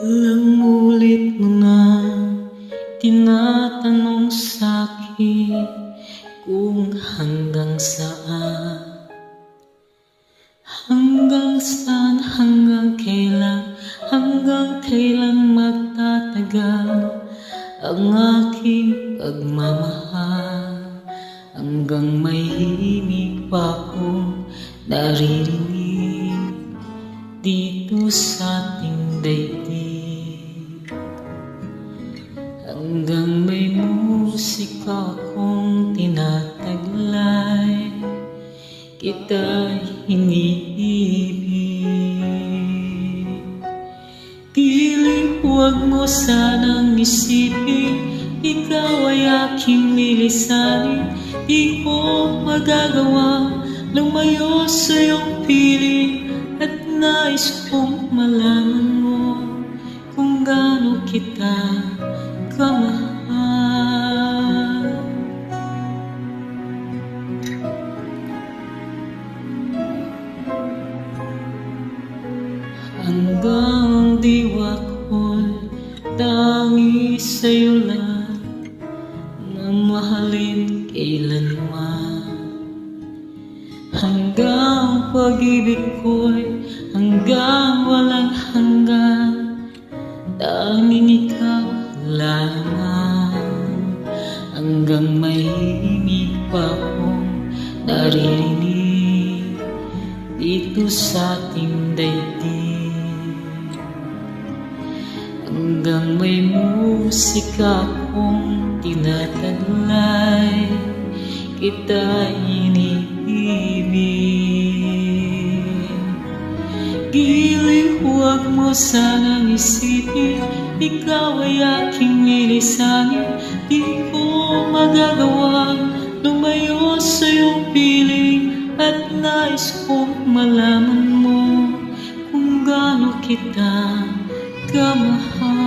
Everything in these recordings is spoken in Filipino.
Ilang ulit mo na tinatanong sa'kin kung hanggang saan, hanggang kailan magtatagal ang aking pagmamahal, hanggang may himig pa akong naririnig dito sa ating daigdig, hanggang may musika akong tinataglay, kita'y iniibig. Piling huwag mo sanang isipin, ikaw ay aking lilisanin. Di ko magagawa lumayo sa iyong piling, at nais kong malaman mo kung gaano kita kamahal. Hanggang diwa ko'y tangi sa'yo lang, mamahalin kailanman. Hanggang pag-ibig ko'y hanggang walang hanggan, tanging ikaw lamang. Hanggang may himig pa akong naririnig dito sa ating daigdig, hanggang may musika akong tinataglay, kita'y iniibig. Giling huwag mo sanang isipin, ikaw ay aking lilisanin. Di ko magagawa lumayo sa iyong piling, at nais kong malaman mo kung gaano kita kamahal.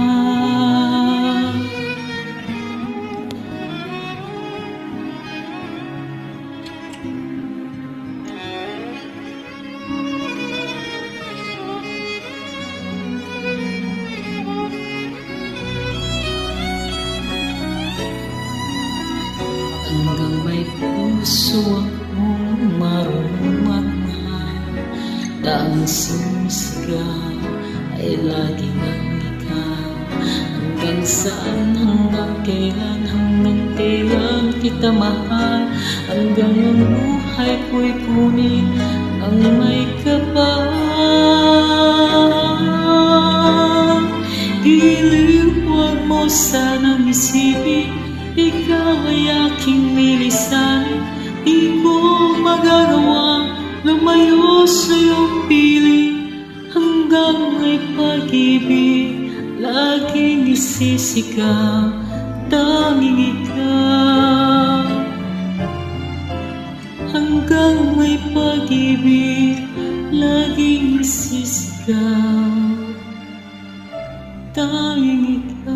Hanggang may puso akong marunong magmahal, tanging sumisigaw ay laging ang ikaw. Hanggang saan, hanggang kailan kita mahal, hanggang ang buhay ko'y kunin ang may kapal. Giliw huwag mo sanang isipin, ikaw ay aking lilisanin. Di ko magagawa lumayo sa iyong piling, hanggang may pag-ibig laging isisigaw, tanging ikaw. Hanggang may pag-ibig laging isisigaw, tanging ikaw.